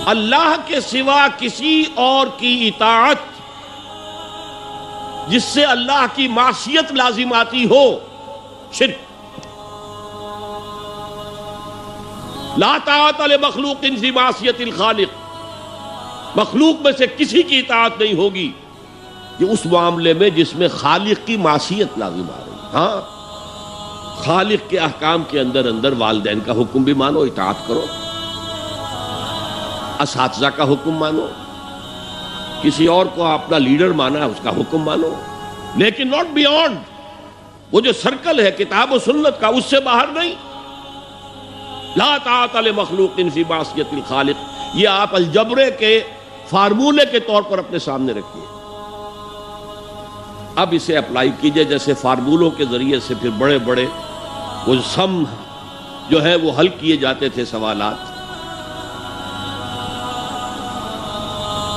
اللہ کے سوا کسی اور کی اطاعت جس سے اللہ کی معصیت لازم آتی ہو، شرک۔ لا طاعت لمخلوق فی معصیت الخالق، مخلوق میں سے کسی کی اطاعت نہیں ہوگی یہ اس معاملے میں جس میں خالق کی معصیت لازم آ رہی ہے۔ ہاں، خالق کے احکام کے اندر اندر والدین کا حکم بھی مانو، اطاعت کرو، اساتذہ کا حکم مانو، کسی اور کو اپنا لیڈر مانا ہے اس کا حکم مانو، لیکن ناٹ بیونڈ وہ جو سرکل ہے کتاب و سنت کا، اس سے باہر نہیں۔ لا طاعت لمخلوق فی معصیت الخالق، یہ آپ الجبرے کے فارمولے کے طور پر اپنے سامنے رکھیے۔ اب اسے اپلائی کیجئے، جیسے فارمولوں کے ذریعے سے پھر بڑے بڑے وہ سم جو ہے وہ حل کیے جاتے تھے سوالات۔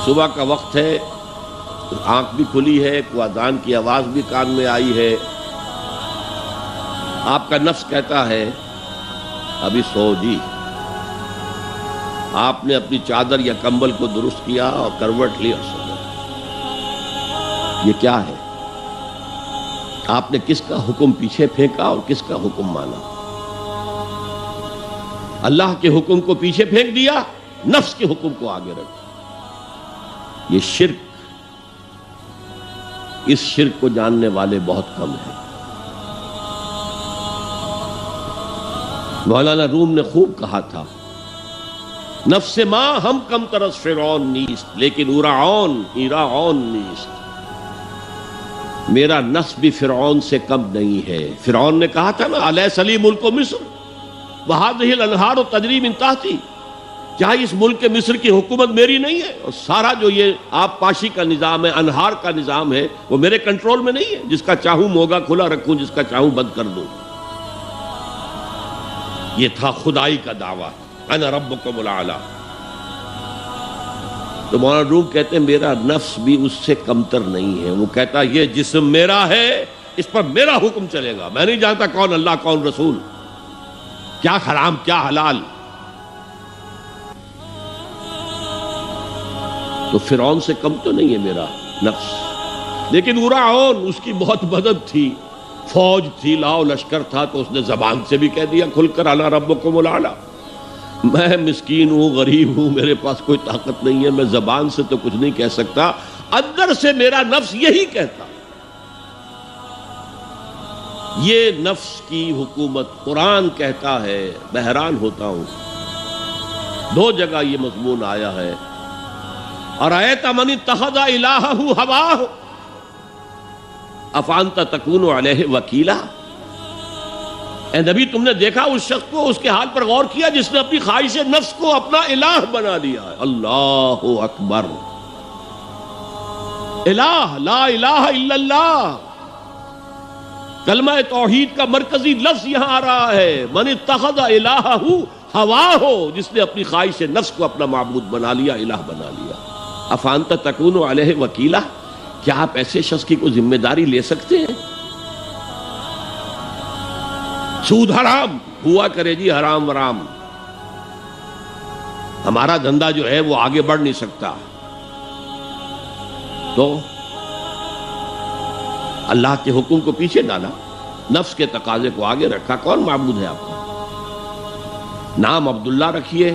صبح کا وقت ہے، آنکھ بھی کھلی ہے، کوئی اذان کی آواز بھی کان میں آئی ہے، آپ کا نفس کہتا ہے ابھی سو جی۔ آپ نے اپنی چادر یا کمبل کو درست کیا اور کروٹ لی اور سو گئے۔ یہ کیا ہے؟ آپ نے کس کا حکم پیچھے پھینکا اور کس کا حکم مانا؟ اللہ کے حکم کو پیچھے پھینک دیا، نفس کے حکم کو آگے رکھا۔ یہ شرک، اس شرک کو جاننے والے بہت کم ہیں۔ مولانا روم نے خوب کہا تھا، نفس ما ہم کم ترس فرعون نیست لیکن اورعون ایراعون نیست۔ میرا نفس بھی فرعون سے کم نہیں ہے۔ فرعون نے کہا تھا نا الیس لی ملک مصر وہذہ الانہار تجری من تحتی، کیا اس ملک مصر کی حکومت میری نہیں ہے؟ اور سارا جو یہ آپ پاشی کا نظام ہے، انہار کا نظام ہے، وہ میرے کنٹرول میں نہیں ہے؟ جس کا چاہوں موگا کھلا رکھوں، جس کا چاہوں بند کر دوں۔ یہ تھا خدائی کا دعویٰ، انا ربکم الاعلی۔ تو مولانا روم کہتے ہیں میرا نفس بھی اس سے کمتر نہیں ہے۔ وہ کہتا یہ جسم میرا ہے، اس پر میرا حکم چلے گا، میں نہیں جانتا کون اللہ کون رسول، کیا حرام کیا حلال۔ تو فرعون سے کم تو نہیں ہے میرا نفس، لیکن اورعون اس کی بہت مدد تھی، فوج تھی، لاؤ لشکر تھا، تو اس نے زبان سے بھی کہہ دیا کھل کر انا ربکم الاعلی۔ میں مسکین ہوں، غریب ہوں، میرے پاس کوئی طاقت نہیں ہے، میں زبان سے تو کچھ نہیں کہہ سکتا، اندر سے میرا نفس یہی کہتا۔ یہ نفس کی حکومت قرآن کہتا ہے، میں حیران ہوتا ہوں، دو جگہ یہ مضمون آیا ہے، ارأیت من اتخذ الہہ ہواہ افانت تکون علیہ وکیلا۔ اے نبی تم نے دیکھا اس شخص کو، اس کے حال پر غور کیا جس نے اپنی خواہش نفس کو اپنا الہ بنا لیا ہے۔ اللہ اکبر، الہ، لا الہ الا اللہ، کلمہ توحید کا مرکزی لفظ یہاں آ رہا ہے، من اتخذ الہہ ہواہ، جس نے اپنی خواہش نفس کو اپنا معبود بنا لیا، الہ بنا لیا۔ افانت تکون علیہ وکیلا، کیا آپ ایسے شخص کی کوئی ذمہ داری لے سکتے ہیں؟ سود حرام ہوا کرے جی، حرام ورام، ہمارا دھندا جو ہے وہ آگے بڑھ نہیں سکتا، تو اللہ کے حکم کو پیچھے ڈالا، نفس کے تقاضے کو آگے رکھا۔ کون معبود ہے آپ کا؟ نام عبداللہ رکھیے،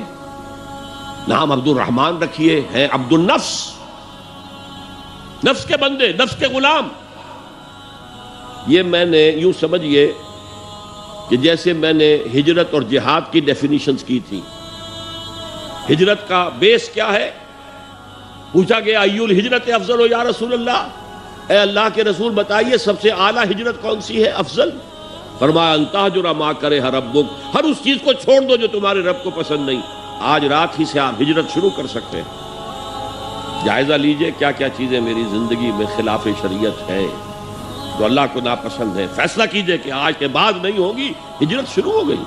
نام عبد الرحمن رکھیے، ہے عبد النفس، نفس کے بندے، نفس کے غلام۔ یہ میں نے یوں سمجھئے کہ جیسے میں نے ہجرت اور جہاد کی ڈیفینیشنز کی تھی۔ ہجرت کا بیس کیا ہے؟ پوچھا گیا ایو الہجرت افضل یا رسول اللہ، اے اللہ کے رسول بتائیے سب سے اعلیٰ ہجرت کون سی ہے، افضل؟ فرمایا ان تہجر ما کرہ ربک، ہر اس چیز کو چھوڑ دو جو تمہارے رب کو پسند نہیں۔ آج رات ہی سے آپ ہجرت شروع کر سکتے ہیں۔ جائزہ لیجئے کیا کیا چیزیں میری زندگی میں خلاف شریعت ہے، جو اللہ کو ناپسند ہے، فیصلہ کیجئے کہ آج کے بعد نہیں ہوگی۔ ہجرت شروع ہو گئی،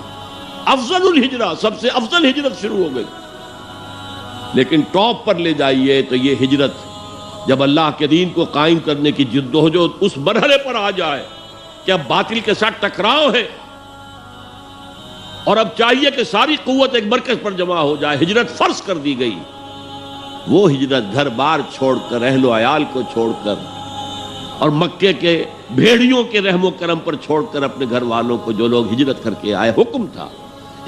افضل الہجرہ، سب سے افضل ہجرت شروع ہو گئی۔ لیکن ٹاپ پر لے جائیے تو یہ ہجرت جب اللہ کے دین کو قائم کرنے کی جدوجہد اس مرحلے پر آ جائے کہ اب باطل کے ساتھ ٹکراؤ ہے، اور اب چاہیے کہ ساری قوت ایک مرکز پر جمع ہو جائے. ہجرت فرض کر دی گئی. وہ ہجرت گھر بار چھوڑ کر، اہل و عیال کو چھوڑ کر، اور مکے کے بھیڑیوں کے رحم و کرم پر چھوڑ کر اپنے گھر والوں کو جو لوگ ہجرت کر کے آئے. حکم تھا.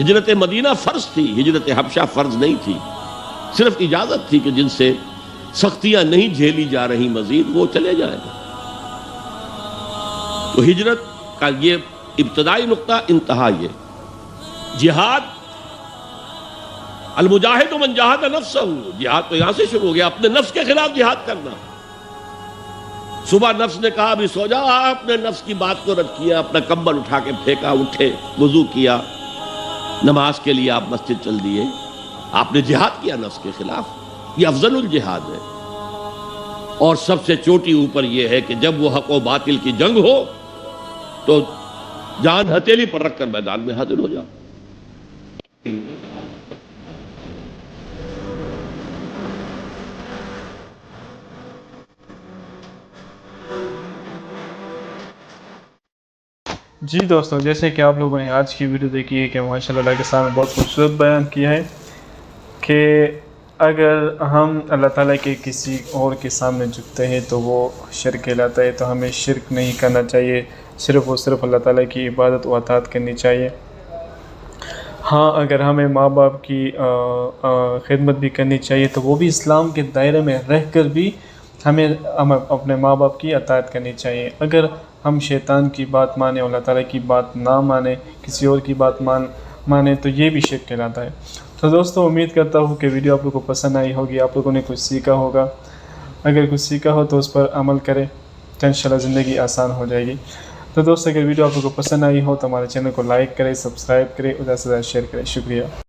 ہجرت مدینہ فرض تھی، ہجرت حبشہ فرض نہیں تھی. صرف اجازت تھی کہ جن سے سختیاں نہیں جھیلی جا رہی مزید وہ چلے جائیں. تو ہجرت کا یہ ابتدائی نقطہ، انتہا یہ. جہاد، المجاہد من جاہد نفسہ، جہاد تو یہاں سے شروع ہو گیا، اپنے نفس کے خلاف جہاد کرنا. صبح نفس نے کہا ابھی سو جاؤ، آپ نے نفس کی بات کو رد کیا، اپنا کمبل اٹھا کے پھینکا، اٹھے، وضو کیا، نماز کے لیے آپ مسجد چل دیے. آپ نے جہاد کیا نفس کے خلاف. یہ افضل الجہاد ہے. اور سب سے چوٹی اوپر یہ ہے کہ جب وہ حق و باطل کی جنگ ہو تو جان ہتھیلی پر رکھ کر میدان میں حاضر ہو جاؤ. جی دوستوں، جیسے کہ آپ لوگوں نے آج کی ویڈیو دیکھی ہے کہ ماشاء اللہ کے سامنے بہت خوبصورت بیان کیا ہے کہ اگر ہم اللہ تعالیٰ کے کسی اور کے سامنے جھکتے ہیں تو وہ شرک کہلاتا ہے. تو ہمیں شرک نہیں کرنا چاہیے، صرف اور صرف اللہ تعالیٰ کی عبادت و اطاعت کرنی چاہیے. ہاں، اگر ہمیں ماں باپ کی خدمت بھی کرنی چاہیے تو وہ بھی اسلام کے دائرے میں رہ کر بھی ہمیں اپنے ماں باپ کی اطاعت کرنی چاہیے. اگر ہم شیطان کی بات مانیں اور اللہ تعالیٰ کی بات نہ مانیں، کسی اور کی بات مانیں تو یہ بھی شرک کہلاتا ہے. تو دوستوں، امید کرتا ہوں کہ ویڈیو آپ لوگوں کو پسند آئی ہوگی، آپ لوگوں نے کچھ سیکھا ہوگا. اگر کچھ سیکھا ہو تو اس پر عمل کریں تو انشاءاللہ زندگی آسان ہو جائے گی. تو دوستوں، اگر ویڈیو آپ لوگوں کو پسند آئی ہو تو ہمارے چینل کو لائک کریں، سبسکرائب کریں، زیادہ سے زیادہ شیئر کریں. شکریہ.